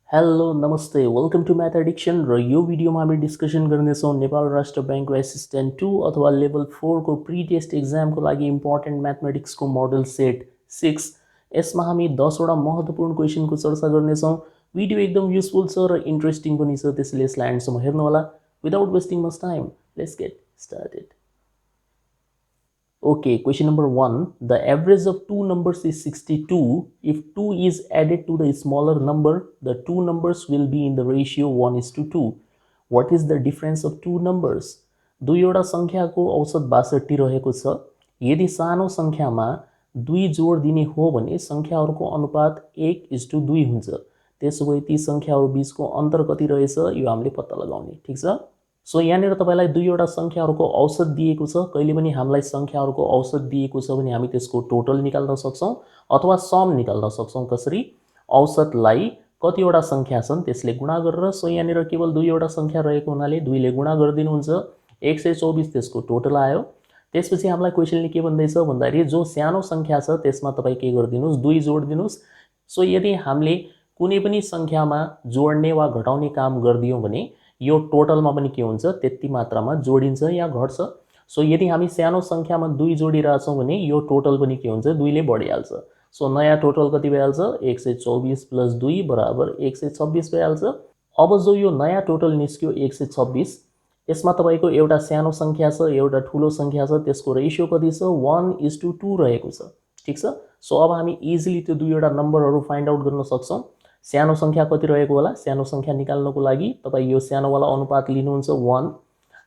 Hello नमस्ते welcome to math addiction र यो भिडियोमा हामी डिस्कसन गर्नेछौँ नेपाल राष्ट्र ब्याङ्कको एसिस्टेन्ट 2 अथवा लेभल 4 को प्री टेस्ट एक्जामको लागि इम्पोर्टेन्ट म्याथमेटिक्सको मोडल सेट 6 यसमा हामी 10 वटा महत्त्वपूर्ण क्वेशनको चर्चा गर्नेछौँ। भिडियो एकदम युजफुल छ र इन्ट्रेस्टिङ पनि छ, त्यसैले यसलाई एन्डसम्म हेर्नु होला। Without wasting much time let's get started. Okay, question number 1. The average of two numbers is 62. If 2 is added to the smaller number, the two numbers will be in the ratio 1:2. What is the difference of two numbers? दुईवटा सङ्ख्याको औसत 62 रहेको छ। यदि सानो सङ्ख्यामा 2 जोड दिने हो भने सङ्ख्याहरूको अनुपात 1:2 हुन्छ। त्यसो भए ती सङ्ख्याहरू बीचको अन्तर कति रहेछ यो हामीले पत्ता लगाउने, ठीक छ। सो यहाँनिर तपाईलाई दुईवटा सङ्ख्याहरूको औसत दिएको छ। कहिले पनि हामीलाई सङ्ख्याहरूको औसत दिएको छ भने हामी त्यसको टोटल निकाल्न सक्छौँ अथवा सम निकाल्न सक्छौँ। कसरी? औसतलाई कतिवटा सङ्ख्या छन् त्यसले गुणा गरेर। सो यहाँनिर केवल दुईवटा सङ्ख्या रहेको हुनाले 2 ले गुणा गरिदिनुहुन्छ, 124 त्यसको टोटल आयो। त्यसपछि हामीलाई क्वेसनले के भन्दैछ भन्दाखेरि जो सानो सङ्ख्या छ त्यसमा तपाईँ के गरिदिनुहोस्, 2 जोडिदिनुहोस्। सो यदि हामीले कुनै पनि सङ्ख्यामा जोड्ने वा घटाउने काम गरिदियौँ भने यो टोटलमा पनि के हुन्छ, त्यति मात्रामा जोडिन्छ या घट्छ। सो यदि हामी सानो सङ्ख्यामा 2 जोडिरहेछौँ भने यो टोटल पनि के हुन्छ, 2 ले बढिहाल्छ। सो नयाँ टोटल कति भइहाल्छ, 124 + 2 = 126 भइहाल्छ। अब जो यो नयाँ टोटल निस्क्यो 126, यसमा तपाईँको एउटा सानो सङ्ख्या छ एउटा ठुलो सङ्ख्या छ, त्यसको रेसियो कति छ, 1:2 रहेको छ, ठिक छ। सो अब हामी इजिली त्यो दुईवटा नम्बरहरू फाइन्ड आउट गर्न सक्छौँ। सानो सङ्ख्या कति रहेको होला, सानो सङ्ख्या निकाल्नको लागि तपाईँ यो सानोवाला अनुपात लिनुहुन्छ 1,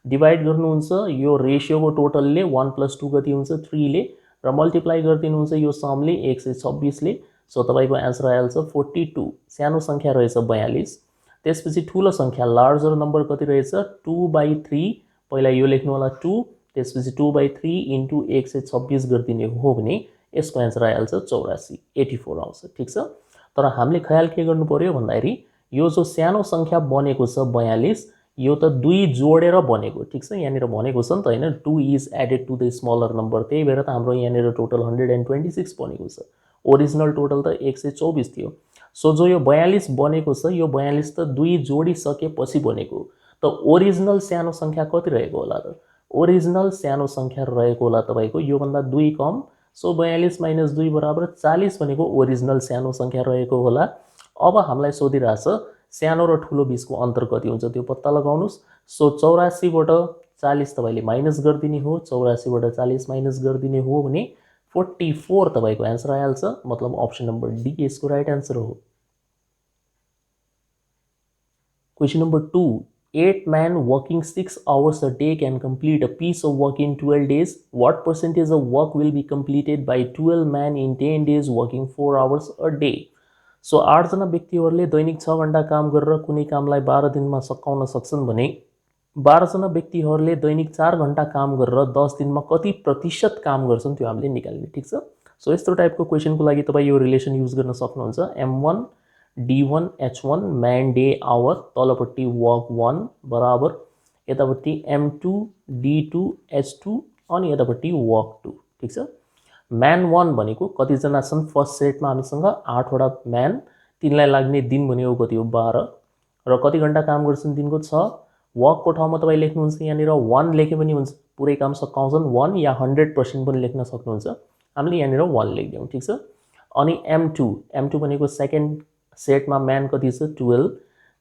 डिभाइड गर्नुहुन्छ यो रेसियोको टोटलले 1 + 2 कति हुन्छ 3 ले, र मल्टिप्लाई गरिदिनुहुन्छ यो समले 126 ले। सो तपाईँको एन्सर आइहाल्छ 42। सानो सङ्ख्या रहेछ 42। त्यसपछि ठुलो सङ्ख्या लार्जर नम्बर कति रहेछ 2/3। पहिला यो लेख्नु होला 2, त्यसपछि 2/3 × 126 गरिदिने हो भने यसको एन्सर आइहाल्छ 84, 84 आउँछ, ठिक छ। तर हामीले ख्याल के गर्नु पर्यो भन्दाखेरि यो जो सानो सङ्ख्या बनेको छ 42, यो त 2 जोडेर बनेको, ठिक छ। यहाँनिर भनेको छ नि त होइन, 2 is added to the smaller number, त्यही भएर त हाम्रो यहाँनिर टोटल 126 बनेको छ। ओरिजिनल टोटल त 124 थियो। सो जो यो 42 बनेको छ यो 42 त 2 जोडिसकेपछि बनेको। त ओरिजिनल सानो सङ्ख्या कति रहेको होला त? ओरिजिनल सानो सङ्ख्या रहेको होला तपाईँको योभन्दा 2 कम। सो 42 - 2 = 40 भनेको ओरिजिनल सानो सङ्ख्या रहेको होला। अब हामीलाई सोधिरहेछ सानो र ठुलो बीचको अन्तर कति हुन्छ त्यो पत्ता लगाउनुहोस्। सो 84बाट 40 तपाईँले माइनस गरिदिने हो, 84बाट 40 माइनस गरिदिने हो भने 44 तपाईँको एन्सर आइहाल्छ। मतलब अप्सन नम्बर डी यसको राइट एन्सर हो। Question number 2. 8 men working 6 hours a day can complete a piece of work in 12 days. What percentage of work will be completed by 12 men in 10 days working 4 hours a day? So 8 जना व्यक्तिहरूले दैनिक 6 घण्टा काम गरेर कुनै कामलाई 12 दिनमा सकाउन सक्छन् भने 12 जना व्यक्तिहरूले दैनिक 4 घण्टा काम गरेर 10 दिनमा कति प्रतिशत काम गर्छन् त्यो हामीले निकाल्ने, ठिक छ। सो यस्तो टाइपको क्वेसनको लागि तपाईँ यो रिलेसन युज गर्न सक्नुहुन्छ। M1 D1 H1 man day hour, तलपट्टि work 1 बराबर यतापट्टि M2 D2 H2 अनि यतापट्टि work 2, ठिक छ। म्यान 1 भनेको कतिजना छन् फर्स्ट सेटमा हामीसँग 8 वटा म्यान, तिनलाई लाग्ने दिन भनेको कति हो 12, र कति घण्टा काम गर्छन् दिनको 6। वर्कको ठाउँमा तपाईँ लेख्नुहुन्छ यहाँनिर 1 लेखे पनि हुन्छ, पुरै काम सकाउँछन् 1 या 100% पनि लेख्न सक्नुहुन्छ। हामीले यहाँनिर 1 लेखिदियौँ, ठिक छ। अनि M2 भनेको सेकेन्ड सेटमा म्यान कति छ 12,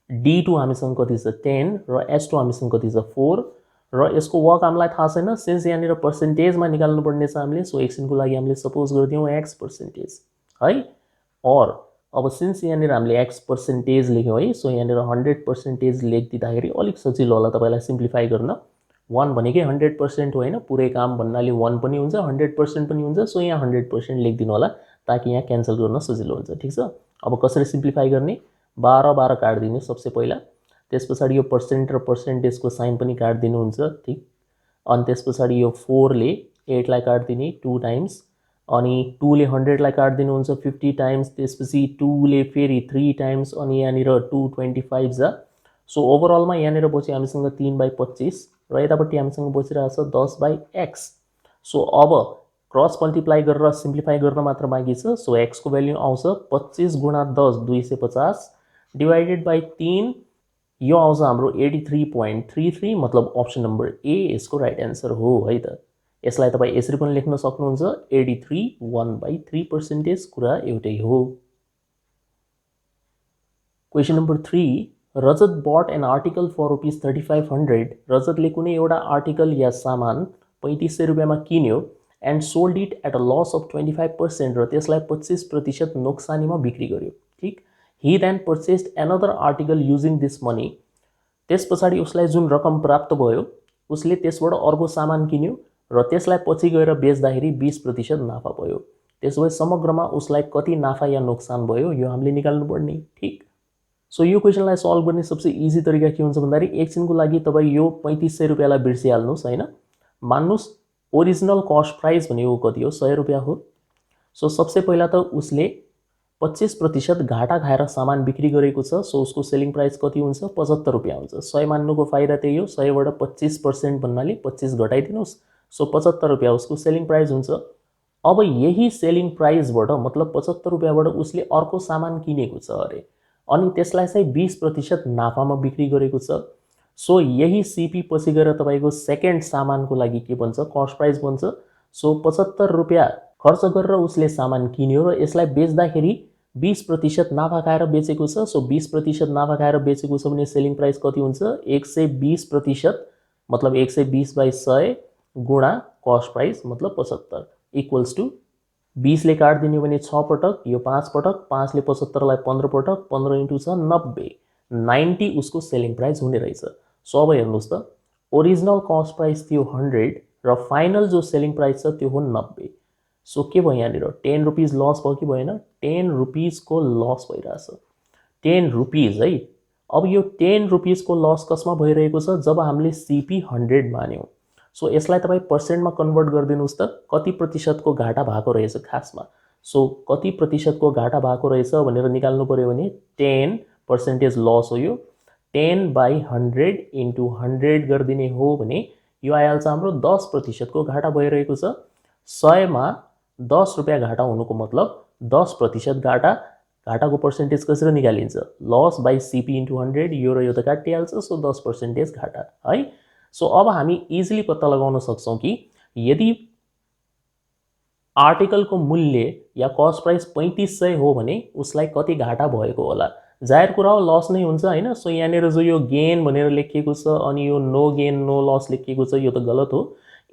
D2 हामीसँग कति छ 10 र H2 हामीसँग कति छ 4, र यसको वर्क हामीलाई थाहा छैन। सिन्स यहाँनिर पर्सेन्टेजमा निकाल्नुपर्ने छ हामीले, सो एकछिनको लागि हामीले सपोज गरिदियौँ X% है। और अब सिन्स यहाँनिर हामीले X% लेख्यौँ है, सो यहाँनिर 100% लेखिदिँदाखेरि अलिक सजिलो होला तपाईँलाई सिम्प्लिफाई गर्न। 1 भनेकै 100% होइन, पुरै काम भन्नाले 1 पनि हुन्छ 100% पनि हुन्छ। सो यहाँ 100% लेखिदिनु होला ताकि यहाँ क्यान्सल गर्न सजिलो हुन्छ, ठिक छ। अब कसरी सिम्प्लिफाई गर्ने, 12 काटिदिने सबसे पहिला, त्यस पछाडि यो पर्सेन्ट र पर्सेन्टेजको साइन पनि काटिदिनुहुन्छ, ठिक। अनि त्यस पछाडि यो 4 ले 8 लाई काटिदिने 2 टाइम्स, अनि 2 ले 100 लाई काटिदिनुहुन्छ 50 टाइम्स, त्यसपछि 2 ले फेरि 3 टाइम्स, अनि यहाँनिर 225 जा। सो ओभरअलमा यहाँनिर बच्यो हामीसँग 3/25 र यतापट्टि हामीसँग बचिरहेछ 10/x। सो अब क्रस मल्टिप्लाई गरेर सिम्प्लिफाई गर्न मात्र बाँकी छ। सो x को भ्याल्यु आउँछ 25 × 10 250 डिवाइडेड बाई 3 यो आउँछ हाम्रो 83.33 मतलब अप्सन नम्बर ए यसको राइट एन्सर हो है त। यसलाई तपाईँ यसरी पनि लेख्न सक्नुहुन्छ 83 1/3% कुरा एउटै हो। Question number 3 Rajat bought an article for rupees 3500 रजतले कुनै एउटा आर्टिकल या सामान 3500 रुपियाँमा किन्यो and sold it at a loss of 25% र त्यसलाई 25% नोक्सानीमा बिक्री गर्यो। ठिक, he then purchased another article using this money. त्यस पछाडि उसलाई जुन रकम प्राप्त भयो उसले त्यसबाट अर्को सामान किन्यो र त्यसलाई पछि गएर बेच्दाखेरि 20% नाफा भयो। त्यसो भए समग्रमा उसलाई कति नाफा या नोक्सान भयो यो हामीले निकाल्नु पर्ने। ठिक, सो यो क्वेसनलाई सल्भ गर्ने सबसे इजी तरिका के हुन्छ भन्दाखेरि एकछिनको लागि तपाईँ यो 3500 रुपियाँलाई बिर्सिहाल्नुहोस् होइन। मान्नुहोस् ओरिजिनल कस्ट प्राइस भनेको कति हो, 100 रुपियाँ हो। सो सबसे पहिला त उसले 25% घाटा खाएर सामान बिक्री गरेको छ। सो उसको सेलिङ प्राइस कति हुन्छ, 75 रुपियाँ हुन्छ। 100 मान्नुको फाइदा त्यही हो, 100बाट 25% भन्नाले 25 घटाइदिनुहोस्। सो 75 रुपियाँ उसको सेलिङ प्राइस हुन्छ। अब यही सेलिङ प्राइसबाट मतलब 75 रुपियाँबाट उसले अर्को सामान किनेको छ अरे, अनि त्यसलाई चाहिँ 20% नाफामा बिक्री गरेको छ। सो यही सिपी पछि गएर तपाईँको सेकेन्ड सामानको लागि के भन्छ, कस्ट प्राइस भन्छ। सो 75 रुपियाँ खर्च गरेर उसले सामान किन्यो र यसलाई बेच्दाखेरि 20% नाफा खाएर बेचेको छ। सो 20% नाफा खाएर बेचेको छ भने सेलिङ प्राइस कति हुन्छ, 120% मतलब 120/100 गुणा कस्ट प्राइस मतलब 75 इक्वल्स टू 20 ले काट दिने भने 6 पटक, यो 5 पटक, 5 ले 75 लाई 15 पटक, 15 × 6 90, 90 उसको सेलिङ प्राइस हुने रहेछ। सो अब हेर्नुहोस् त ओरिजिनल कस्ट प्राइस थियो 100 र फाइनल जो सेलिङ प्राइस छ त्यो हो 90। सो के भयो यहाँनिर 10 रुपिज लस भयो कि भएन, 10 रुपिजको लस भइरहेछ, 10 रुपिज है। अब यो 10 रुपिजको लस कसमा भइरहेको छ, जब हामीले सिपी 100 मान्यौँ। सो यसलाई तपाईँ पर्सेन्टमा कन्भर्ट गरिदिनुहोस् त कति प्रतिशतको घाटा भएको रहेछ खासमा। सो कति प्रतिशतको घाटा भएको रहेछ भनेर निकाल्नु पर्यो भने 10% लस हो यो, 10/100 × 100 गरिदिने हो भने यो आइहाल्छ हाम्रो 10%को घाटा भइरहेको छ। 100मा 10 रुपियाँ घाटा हुनुको मतलब 10% घाटा। घाटाको पर्सेन्टेज कसरी निकालिन्छ, लस बाई सिपी × 100, यो र यो त काटिहाल्छ। सो 10% घाटा है। सो अब हामी इजिली पत्ता लगाउन सक्छौँ कि यदि आर्टिकलको मूल्य या कस्ट प्राइस 3500 हो भने उसलाई कति घाटा भएको होला। जाहेर कुरा हो लस नै हुन्छ होइन। सो यहाँनिर जो यो गेन भनेर लेखिएको छ अनि यो नो गेन नो लस लेखिएको छ यो त गलत हो।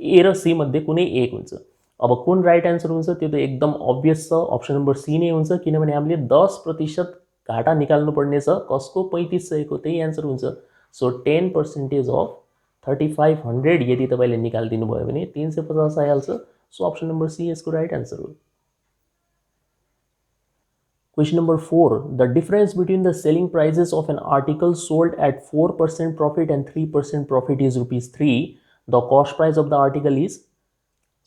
ए र सी मध्ये कुनै एक हुन्छ। अब कुन राइट एन्सर हुन्छ त्यो त एकदम अभियस छ, अप्सन नम्बर सी नै हुन्छ, किनभने हामीले 10% घाटा निकाल्नु पर्ने छ कसको, 3500 को, त्यही एन्सर हुन्छ। सो 10% अफ 3500 यदि तपाईँले निकालिदिनु भयो भने 350 आइहाल्छ। सो अप्सन नम्बर सी यसको राइट एन्सर हो। Question number 4 the difference between the selling prices of an article sold at 4% profit and 3% profit is ₹3। The cost price of the article is.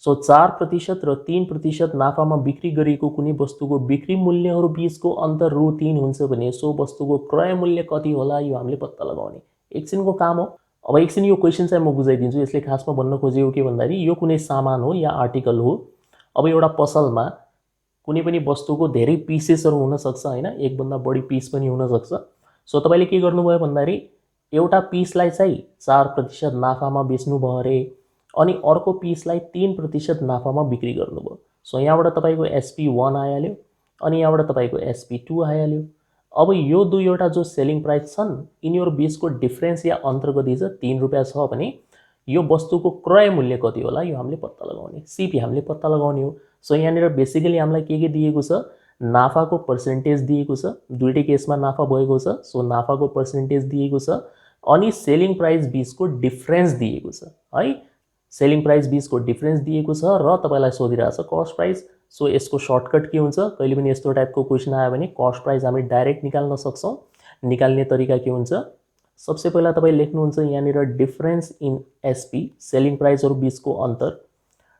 So 4% र 3% नाफामा बिक्री गरिएको कुनै वस्तुको बिक्री मूल्यहरू बीचको अन्तर ₹3 हुन्छ भने सो वस्तुको क्रय मूल्य कति होला यो हामीले पत्ता लगाउने एकछिनको काम हो। अब एकछिन यो क्वेसन चाहिँ म बुझाइदिन्छु। यसले खासमा भन्न खोजेको के भन्दाखेरि यो कुनै सामान हो या आर्टिकल हो। अब एउटा पसलमा कुनै पनि वस्तुको धेरै पिसेसहरू हुनसक्छ होइन, एकभन्दा बढी पिस पनि हुनसक्छ। सो तपाईँले के गर्नुभयो भन्दाखेरि एउटा पिसलाई चाहिँ 4% नाफामा बेच्नुभयो अरे, अनि अर्को पिसलाई 3% नाफामा बिक्री गर्नुभयो। सो यहाँबाट तपाईँको SP1 आइहाल्यो अनि यहाँबाट तपाईँको SP2 आइहाल्यो। अब यो दुईवटा जो सेलिङ प्राइस छन् यिनीहरू बीचको डिफरेन्स या अन्तर कति छ, 3 रुपियाँ छ भने यो वस्तुको क्रय मूल्य कति होला यो हामीले पत्ता लगाउने, सिपी हामीले पत्ता लगाउने हो। सो यहाँनिर बेसिकली हामीलाई के दिएको छ, नाफाको पर्सेन्टेज दिएको छ। दुईटै केसमा नाफा भएको छ। सो नाफाको पर्सेन्टेज दिएको छ अनि सेलिङ प्राइस बीचको डिफरेन्स दिएको छ है। सेलिङ प्राइस बीचको डिफरेन्स दिएको छ र तपाईँलाई सोधिरहेछ कस्ट प्राइस। सो यसको सर्टकट के हुन्छ, कहिले पनि यस्तो टाइपको क्वेसन आयो भने कस्ट प्राइस हामी डाइरेक्ट निकाल्न सक्छौँ। निकाल्ने तरिका के हुन्छ, सबसे पहिला तपाईँ लेख्नुहुन्छ यहाँनिर डिफरेन्स इन एसपी सेलिङ प्राइसहरू बीचको अन्तर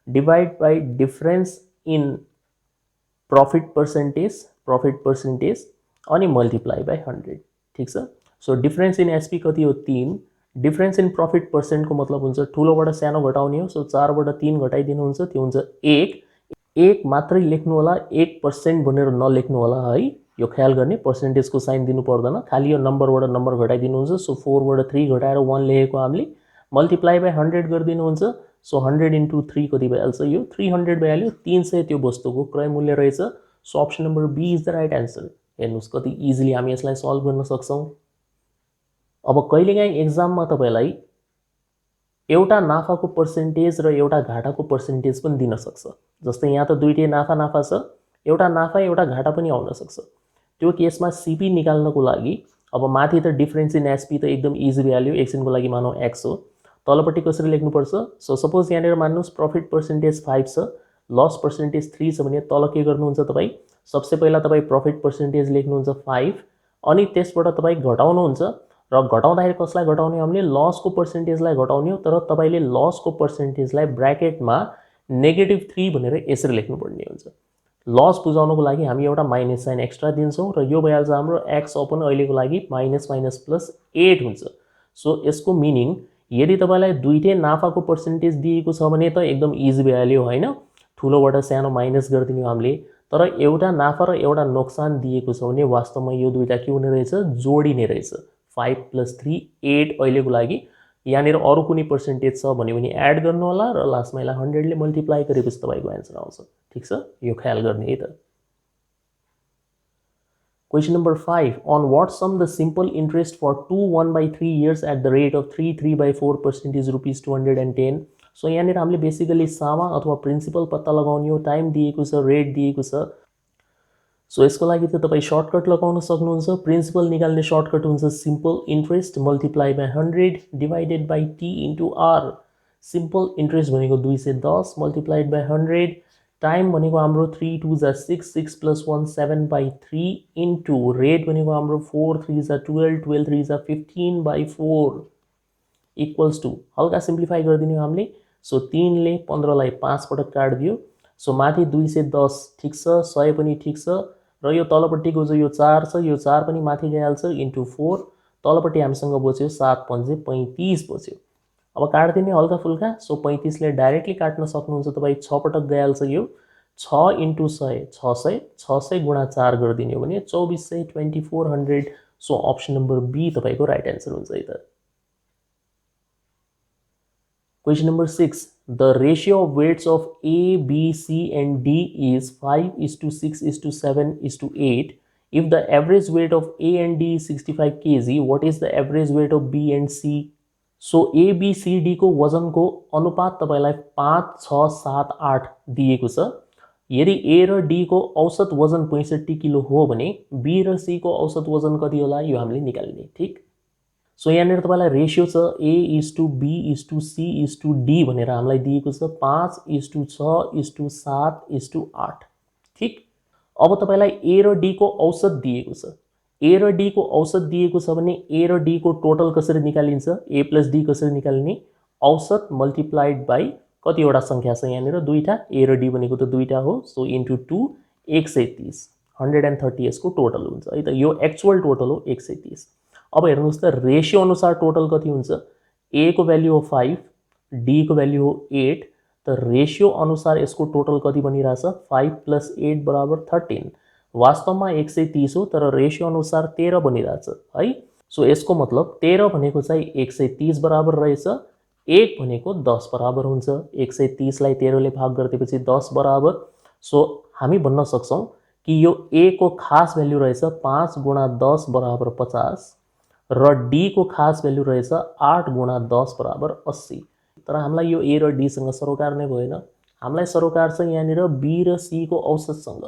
divide by difference in profit percentage अनि मल्टिप्लाई बाई 100। ठिक छ। सो डिफरेन्स इन एसपी कति हो, 3। डिफरेन्स इन प्रफिट पर्सेन्टको मतलब हुन्छ ठुलोबाट सानो घटाउने हो। सो 4बाट 3 घटाइदिनुहुन्छ त्यो हुन्छ 1। 1 मात्रै लेख्नु होला, 1% भनेर नलेख्नु होला है। यो ख्याल गर्ने पर्सेन्टेजको साइन दिनु पर्दैन, खालि यो नम्बरबाट नम्बर घटाइदिनुहुन्छ। सो 4 बाट 3 घटाएर 1 लेखेको हामीले मल्टिप्लाई बाई 100 गरिदिनुहुन्छ। सो 100 इन्टु 3 कति भइहाल्छ, यो 300 भइहाल्यो। 300 त्यो वस्तुको क्रय मूल्य रहेछ। So option number B is the right answer. हेर्नुहोस् कति इजिली हामी यसलाई सल्भ गर्न सक्छौँ। अब कहिलेकाहीँ एक्जाममा तपाईँलाई एउटा नाफाको पर्सेन्टेज र एउटा घाटाको पर्सेन्टेज पनि दिन सक्छ। जस्तै यहाँ त दुईटै नाफा नाफा छ, एउटा नाफा एउटा घाटा पनि आउन सक्छ। त्यो केसमा सिपी निकाल्नको लागि अब माथि त डिफरेन्स इन एसपी त एकदम इजी भ्याल्यु, एकछिनको लागि मानौँ एक्स हो। तलपट्टि कसरी लेख्नुपर्छ, सो सपोज यहाँनिर मान्नुहोस् प्रफिट पर्सेन्टेज 5 छ, लस पर्सेन्टेज 3 छ भने तल के गर्नुहुन्छ तपाईँ, सबसे पहिला तपाईँ प्रफिट पर्सेन्टेज लेख्नुहुन्छ 5, अनि त्यसबाट तपाईँ घटाउनुहुन्छ र घटाउँदाखेरि कसलाई घटाउने हो हामीले, लसको पर्सेन्टेजलाई घटाउने हो। तर तपाईँले लसको पर्सेन्टेजलाई ब्र्याकेटमा -3 भनेर यसरी लेख्नुपर्ने हुन्छ। लस बुझाउनको लागि हामी एउटा माइनस साइन एक्स्ट्रा दिन्छौँ र यो भइहाल्छ हाम्रो एक्स अपन अहिलेको लागि -+8 हुन्छ। सो यसको मिनिङ यदि तपाईँलाई दुईटै नाफाको पर्सेन्टेज दिएको छ भने त एकदम इजी भइहाल्यो होइन, ठुलोबाट सानो माइनस गरिदिने हो हामीले। तर एउटा नाफा र एउटा नोक्सान दिएको छ भने वास्तवमा यो दुईटा के हुने रहेछ, जोडिने रहेछ। 5 + 3 8 अहिलेको लागि। यहाँनिर अरू कुनै पर्सेन्टेज छ भन्यो भने एड गर्नु होला र लास्टमा यसलाई 100 ले मल्टिप्लाई गरेपछि तपाईँको एन्सर आउँछ। ठिक छ, यो ख्याल गर्ने है त। Question number 5, on what sum the simple interest for 2 1/3 years at the rate of 3 3/4% is rupees 210। So यहाँनिर हामीले बेसिकली सामा अथवा प्रिन्सिपल पत्ता लगाउने हो, टाइम दिएको छ, रेट दिएको छ। सो यसको लागि त तपाईँ सर्टकट लगाउन सक्नुहुन्छ। प्रिन्सिपल निकाल्ने सर्टकट हुन्छ simple interest multiply by 100 divided by T into R. Simple interest भनेको 210 मल्टिप्लाइड बाई 100, टाइम भनेको हाम्रो 3 2 जा 6, 6 + 1 7/3 इन्टु रेट भनेको हाम्रो 4 3 जा 12, 12 3 जा 15/4 इक्वल्स टू, हल्का सिम्प्लिफाई गरिदिने हो हामीले। सो 3 ले 15 लाई 5 पटक काटिदियो। सो माथि 210 ठिक छ, 100 पनि ठिक छ, र यो तलपट्टिको जो यो 4 छ, यो 4 पनि माथि गइहाल्छ इन्टु 4। तलपट्टि हामीसँग बच्यो 7 पंजे 35 बच्यो। अब काट्दिने हल्का फुल्का। सो 35 ले डाइरेक्टली काट्न सक्नुहुन्छ तपाईँ, 6 पटक गइहाल्छ यो। 6 × 100 600, 600 × 4 गरिदिने हो भने 2400 2400। सो अप्सन नम्बर बी तपाईँको राइट एन्सर हुन्छ है त। Question number 6. The ratio of weights of A, B, C and D is 5:6:7:8. If the average weight of A and D is 65 kg, what is the average weight of B and C? So A, B, C, D को वजन को अनुपात तपाईलाई 5 6 7 8 दिएको छ। यदि A र D को औसत वजन 65 किलो हो भने B र C को औसत वजन कति होला, यो हामीले निकाल्ने। ठीक, सो यहाँनिर तपाईँलाई रेसियो छ A:B:C:D भनेर हामीलाई दिएको छ 5:6:7:8। ठीक, अब तपाईँलाई A र D को औसत दिएको छ। A र D को औसत दिएको छ भने A र D को टोटल कसरी निकालिन्छ, A + D कसरी निकाल्ने, औसत मल्टिप्लाइड बाई कतिवटा सङ्ख्या छ यहाँनिर, दुईटा। A र D भनेको त दुईटा हो। सो इन्टु 2 130, 130 यसको टोटल हुन्छ है त। यो एक्चुअल टोटल हो 130। अब हेर्नुहोस् त रेसियो अनुसार टोटल कति हुन्छ, A को भ्याल्यु हो 5, D को भ्याल्यु हो 8, त रेसियो अनुसार यसको टोटल कति बनिरहेछ, 5 + 8 = 13। वास्तवमा 130 हो तर रेसियो अनुसार 13 बनिरहेछ है। सो यसको मतलब 13 भनेको चाहिँ 130 बराबर रहेछ, 1 भनेको 10 बराबर हुन्छ। 130 लाई 13 ले भाग गरिदिएपछि 10 बराबर। सो हामी भन्न सक्छौँ कि यो A को खास भ्याल्यु रहेछ 5 × 10 = 50 र D को खास भ्याल्यु रहेछ 8 × 10 = 80। तर हामीलाई यो A र D सँग सरोकार नै भएन, हामीलाई सरोकार छ यहाँनिर B र C को औसतसँग।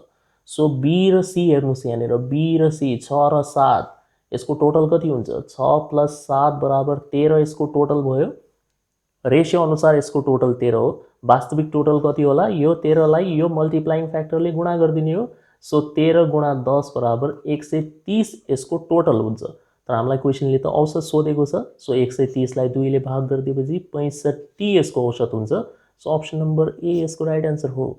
सो B र C हेर्नुहोस् यहाँनिर, B र C 6 र 7 यसको टोटल कति हुन्छ, 6 + 7 = 13 यसको टोटल भयो। रेसियो अनुसार यसको टोटल 13 हो, वास्तविक टोटल कति होला, यो 13 लाई यो मल्टिप्लाइङ फ्याक्टरले गुणा गरिदिने हो। सो 13 × 10 = 130 यसको टोटल हुन्छ। तर हामीलाई क्वेसनले त औसत सोधेको छ। सो 130 लाई 2 ले भाग गरिदिएपछि 65 यसको औसत हुन्छ। सो अप्सन नम्बर ए यसको राइट एन्सर हो।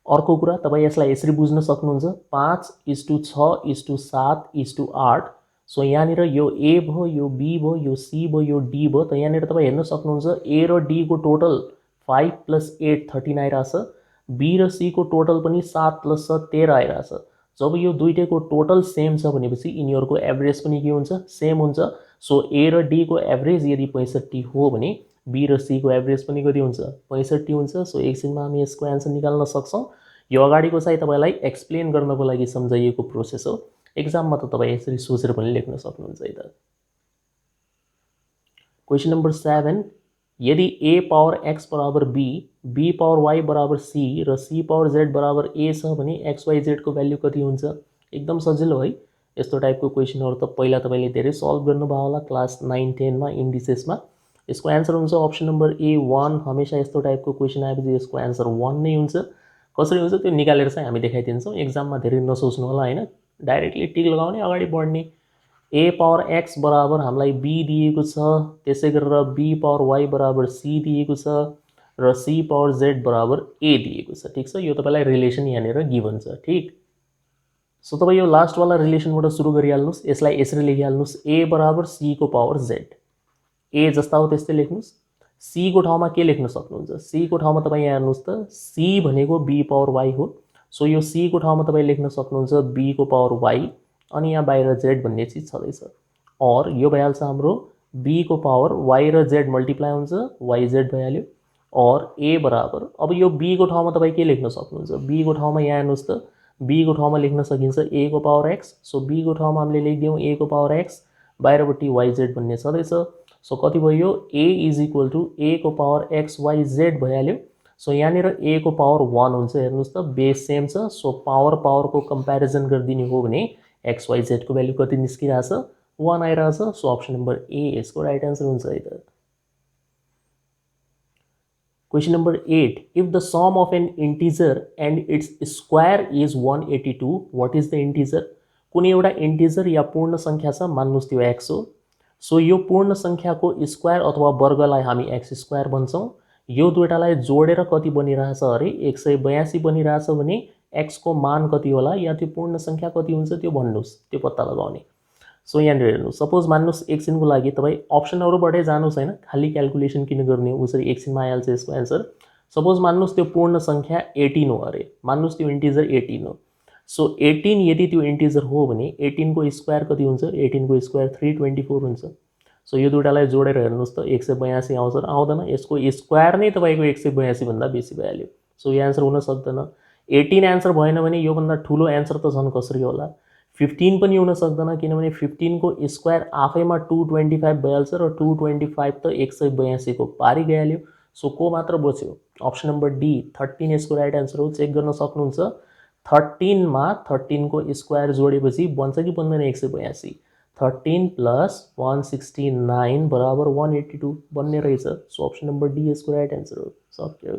अर्को कुरा तपाईँ यसलाई यसरी बुझ्न सक्नुहुन्छ, 5:6:7:8। सो यहाँनिर यो A भयो, यो B भयो, यो C भयो, यो D भयो। त यहाँनिर तपाईँ हेर्न सक्नुहुन्छ A र D को टोटल 5 + 8 13 आइरहेछ, B र C को टोटल पनि 7 + 7 13 आइरहेछ। जब यो दुईटैको टोटल सेम छ भनेपछि यिनीहरूको एभरेज पनि के हुन्छ सेम हुन्छ। सो ए र डी को एभरेज यदि 65 हो भने बी र सी को एभरेज पनि कति हुन्छ 65 हुन्छ। सो एकछिनमा हामी यसको एन्सर निकाल्न सक्छौँ। यो अगाडिको चाहिँ तपाईलाई एक्सप्लेन गर्नको लागि सम्झाइएको प्रोसेस हो। एक्जाममा त तपाईँ यसरी सोचेर पनि लेख्न सक्नुहुन्छ है त। क्वेशन नंबर 7, यदि a पावर x बराबर b, b पावर y बराबर c र c पावर z बराबर a छ भने x y z को भ्यालु कति हुन्छ। एकदम सजिलो है। यस्तो टाइपको क्वेशनहरु त पहिला तपाईले धेरै सल्भ गर्नुभयो होला क्लास 9 10 मा इन्डिसेसमा। यसको एन्सर हुन्छ अप्सन नम्बर ए 1। हमेशा यस्तो टाइपको क्वेशन आएपछि यसको एन्सर 1 नै हुन्छ। कसरी हुन्छ त्यो निकालेर चाहिँ हामी देखाइदिन्छौँ। एक्जाममा धेरै नसोच्नु होला हैन, डाइरेक्टली टिक लगाउने अगाडि बढ्ने। a पावर x बराबर हामीलाई b दिएको छ, त्यसै गरेर b पावर y बराबर c दिएको छ र c पावर z बराबर a दिएको छ। ठीक छ, यो तपाईलाई रिलेसन यहाँनिर गिभन छ। ठीक, सो तपाईँ यो लास्ट वाला रिलेसनबाट सुरु गरिहाल्नुस्। यसलाई यसरी लेखिहाल्नुस् a बराबर c को पावर z। a जस्ता हो त्यस्तै लेख्नुस्। c को ठाउँमा के लेख्न सक्नुहुन्छ, c को ठाउँमा तपाईँ यहाँ हेर्नुस् त c भनेको b पावर y हो। सो यो c को ठाउँमा तपाईँ लेख्न सक्नुहुन्छ b को पावर y, अनि यहाँ बाहिर z भन्ने चीज छँदैछ। और यो भइहाल्छ हाम्रो b को पावर y र z मल्टिप्लाई हुन्छ yz भइहाल्यो। और a बराबर, अब यो b को ठाउँमा तपाईँ के लेख्न सक्नुहुन्छ, b को ठाउँमा यहाँ हेर्नुस् त b को ठाउँमा लेख्न सकिन्छ a को पावर x। सो b को ठाउँमा हामीले लेखिदियौँ a को पावर x, बाहिरपट्टि yz भन्ने छँदैछ। सो कति भयो a is equal to a को पावर x y z भइहाल्यो। सो यहाँनिर a को पावर 1 हुन्छ, हेर्नुस् त बेस सेम छ। सो पावर पावरको कम्प्यारिजन गरिदिने हो भने एक्स वाई जेड को भ्यालु कति निस्किरहेछ 1 आइरहेछ। सो अप्सन नम्बर ए यसको राइट आन्सर हुन्छ है त। Question number 8, if the sum of an integer and its square is 182, what is the integer. कुनै एउटा इंटीजर या पूर्ण संख्या छ, मान्नुस् त्यो x हो। सो यो पूर्ण संख्याको स्क्वायर अथवा वर्गलाई हामी x स्क्वायर भन्छौं। यो दुईटालाई जोडेर कति बनिरहेछ अरे 182 बनिरहेछ भने x को मान कति होला या त्यो पूर्ण संख्या कति हुन्छ त्यो भन्नुस्, त्यो पत्ता लगाउने। सो यहाँ हेर्नु, सपोज मान्नुस् एकछिनको लागि तपाईँ अप्सनहरुबाटै जानुस् हैन, खाली क्याल्कुलेसन किन गर्ने, उसरी एकछिनमा आइहाल्छ यसको एन्सर। सपोज मान्नुस् त्यो पूर्ण संख्या 18 हो अरे, मान्नुस् त्यो इंटीजर 18 हो। सो 18 यदि त्यो इंटीजर हो भने 18 को स्क्वायर कति हुन्छ, 18 को स्क्वायर 324 हुन्छ। सो यो दुईटालाई जोडेर हेर्नुस् त 182 आउँछ र आउँदैन, यसको स्क्वायर नै तपाईको 182 भन्दा बेसी भइहाल्यो। सो यो एन्सर हुन सक्दैन। 18 एन्सर भएन भने यो भन्दा ठूलो एन्सर त झन् कसरी होला। 15 पनि हुन सक्दैन, किनभने 15 को स्क्वायर आफैमा 225 भइहाल्छ र 225 त 182 को पारी गइहाल्यो। सो को मात्र बच्यो, अप्सन नम्बर डी 13 यसको राइट एन्सर हो। चेक गर्न सक्नुहुन्छ 13 मा 13 को स्क्वायर जोडेपछि बन्छ कि बन्दैन 182। 13 प्लस 169 बराबर 182 बन्ने रहेछ। सो अप्सन नम्बर डी यसको राइट एन्सर हो। सक्यो।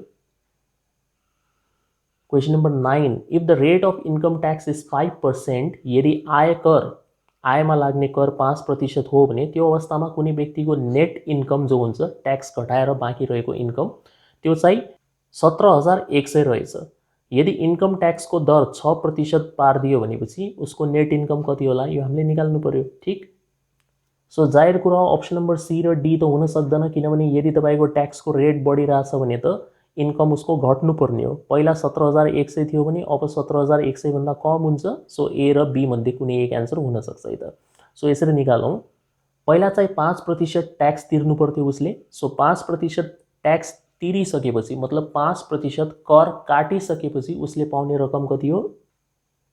Question number 9, if the rate of income tax is 5%, यदि आयकर आयमा लाग्ने कर 5% हो भने त्यो अवस्थामा कुनै व्यक्तिको नेट इन्कम जो हुन्छ ट्याक्स घटाएर बाँकी रहेको इन्कम त्यो चाहिँ 17,100 रहेछ। यदि इन्कम ट्याक्सको दर 6% पारिदियो भनेपछि उसको नेट इन्कम कति होला यो हामीले निकाल्नु पर्यो। ठीक, सो जाहिर कुरा अप्सन नम्बर सी र डी त हुन सक्दैन, किनभने यदि तपाईको ट्याक्सको रेट बढिरहेछ भने त इन्कम उसको घट्नु पर्ने हो। पहिला 17,100 थियो भने अब 17,100 भन्दा कम हुन्छ। सो ए र बी मध्ये कुनै एक एन्सर हुन सक्छ है त। सो यसरी निकालौं, पहिला चाहिँ 5% ट्याक्स तिर्नु पर्थ्यो उसले। सो 5% ट्याक्स तिरिसकेपछि मतलब 5% कर काटिसकेपछि उसले पाउने रकम कति हो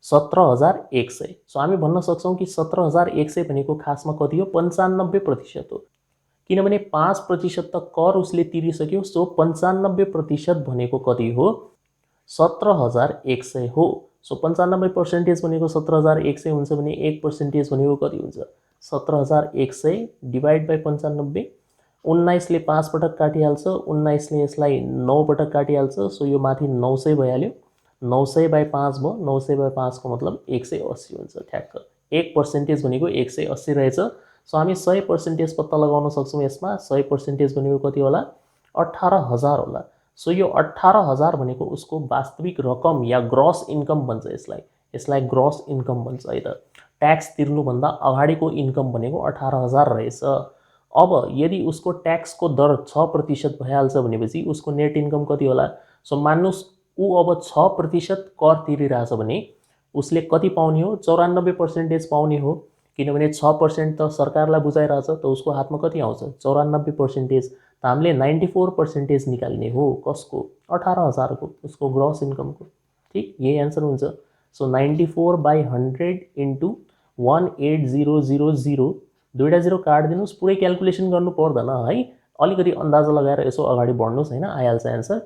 17,100। सो हामी भन्न सक्छौं कि 17,100 भनेको खासमा कति हो 95% हो, किनभने 5% त कर उसले तिरिसक्यो। सो 95% भनेको कति हो 17,100 हो। सो 95% भनेको 17,100 हुन्छ भने 1% भनेको कति हुन्छ 17,100 डिवाइड बाइ 95। 19 ले 5 पटक काटिहाल्छ, 19 ले यसलाई 9 पटक काटिहाल्छ। सो यो माथि 900 भइहाल्यो, 900 बाइ 5 भयो, 900 बाइ 5 को मतलब 180 हुन्छ ठ्याक्क। 1% भनेको 180 रहेछ। सो हामी 100% पत्ता लगाउन सक्छौं यसमा। 100% भनेको कति होला 18,000 होला। सो यो 18,000 भनेको उसको वास्तविक रकम या ग्रस इन्कम भन्छ यसलाई, यसलाई ग्रस इन्कम भन्छ है त। ट्याक्स तिर्नु भन्दा अगाडिको इन्कम भनेको 18,000 रहेछ। अब यदि उसको ट्याक्सको दर 6% भइहाल्छ भनेपछि उसको नेट इन्कम कति होला। सो मान्नुस् उ अब 6% कर तिरिरहेछ भने उसले कति पाउने हो 94% पाउने हो किनभने 6% त सरकारलाई बुझाइरहेछ त उसको हातमा कति आउँछ 94% त हामीले 94% निकाल्ने हो कसको 18,000 को उसको ग्रस इन्कमको ठीक यही आन्सर हुन्छ सो 94/100 इन्टु 18000 दुईटा जिरो काटिदिनुस् पुरै क्याल्कुलेसन गर्नु पर्दैन है अलिकति अन्दाजा लगाएर यसो अगाडि बढ्नुस् हैन आइहाल्छ आन्सर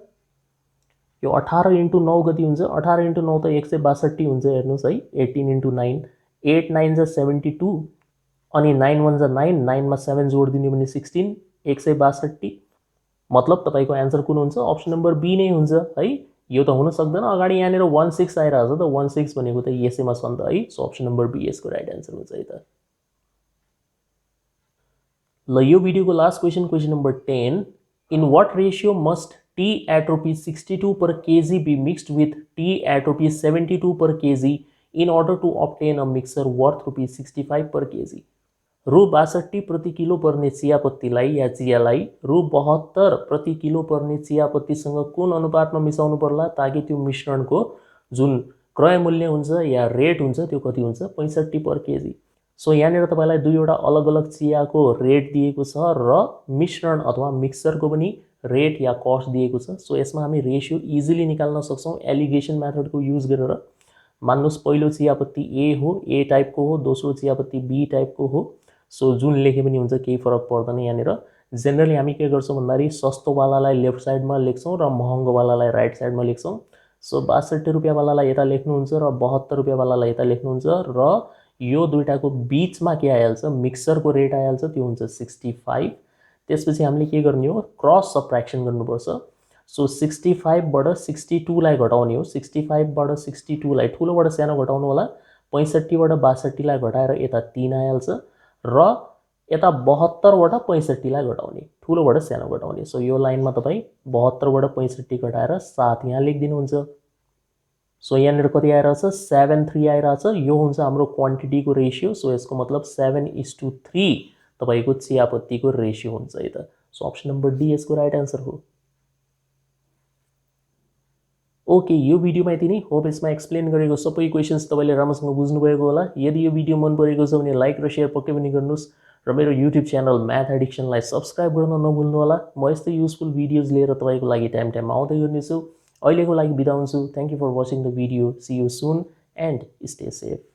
यो 18 × 9 कति हुन्छ 18 × 9 त 162 हुन्छ हेर्नुस् है 18 × 9 8 9 जा 72 अनि 9 1 जा 9 9 मा 7 जोड दिनु भने 16 162 मतलब तपाईको आन्सर कुन हुन्छ अप्सन नम्बर बी नै हुन्छ है यो त हुन सक्दैन अगाडि यहाँनिर 16 आइरहेछ त 16 भनेको त यसैमा छ नि त है सो अप्सन नम्बर बी यसको राइट आन्सर हुन्छ है त ल यो भिडियोको last question number 10 in what ratio must tea at ₹62 per kg be mixed with tea at ₹72 per kg in order to obtain a mixture worth ₹65 per kg रु 62 प्रति kilo पर्ने चियापत्तीलाई या चियालाई रु 72 प्रति किलो पर्ने चियापत्तीसँग कुन अनुपातमा मिसाउनु पर्ला ताकि त्यो मिश्रणको जुन क्रय मूल्य हुन्छ या रेट हुन्छ त्यो कति हुन्छ 65 पर केजी सो यहाँनिर तपाईलाई दुईवटा अलग अलग चियाको रेट दिएको छ र मिश्रण अथवा मिक्सचरको पनि रेट या कस्ट दिएको छ सो यसमा हामी रेशियो इजिली निकाल्न सक्छौं एलिगेसन मेथडको युज गरेर मान्नुस् पहिलो चियापत्ती ए हो ए टाइपको हो दोस्रो चियापत्ती बी टाइपको हो सो जुन लेखे पनि हुन्छ केही फरक पर्दैन यहाँनिर जेनरली हामी के गर्छौं भन्दाखेरि सस्तो वालालाई लेफ्ट साइडमा लेख्छौं र महँगो वालालाई राइट साइडमा लेख्छौं सो 62 रुपैयाँ वालालाई यता लेख्नुहुन्छ र 72 रुपैयाँ वालालाई यता लेख्नुहुन्छ र यो दुईटाको बीचमा के आइहाल्छ मिक्सचरको रेट आइहाल्छ त्यो हुन्छ 65 त्यसपछि हामीले के गर्ने हो क्रस सबट्र्याक्सन गर्नुपर्छ सो 65 बाट 62 लाई घटाउने हो 65 बाट 62 लाई ठुलोबाट सानो घटाउनु होला 65 बाट 62 लाई घटाएर यता 3 आइहाल्छ र यता 72 बाट 65 लाई घटाउने ठुलोबाट सानो घटाउने सो यो लाइनमा तपाई 72 बाट 65 घटाएर 7 यहाँ लेखिदिनुहुन्छ सो यहाँनिर कति आइरहेछ 7:3 आइरहेछ यो हुन्छ हाम्रो क्वान्टिटीको रेशियो सो यसको मतलब 7:3 तपाईको चियापत्तीको रेशियो हुन्छ है त सो अप्सन नम्बर डी यसको राइट आन्सर हो ओके यो भिडियोमा यति नै होप यसमा एक्सप्लेन गरेको सबै क्वेशन्स तपाईले राम्रोसँग बुझ्नु भएको होला यदि यो भिडियो मन परेको छ भने लाइक र शेयर पक्कै पनि गर्नुस् र मेरो युट्युब च्यानल म्याथ एडिक्सनलाई सब्स्क्राइब गर्न नभुल्नु होला म यस्तै युजफुल भिडियोज लिएर तपाईको लागि टाइम टाइममा आउँदै गर्नेछु अहिलेको लागि बिदा हुन्छु thank you for watching the video see you soon and stay safe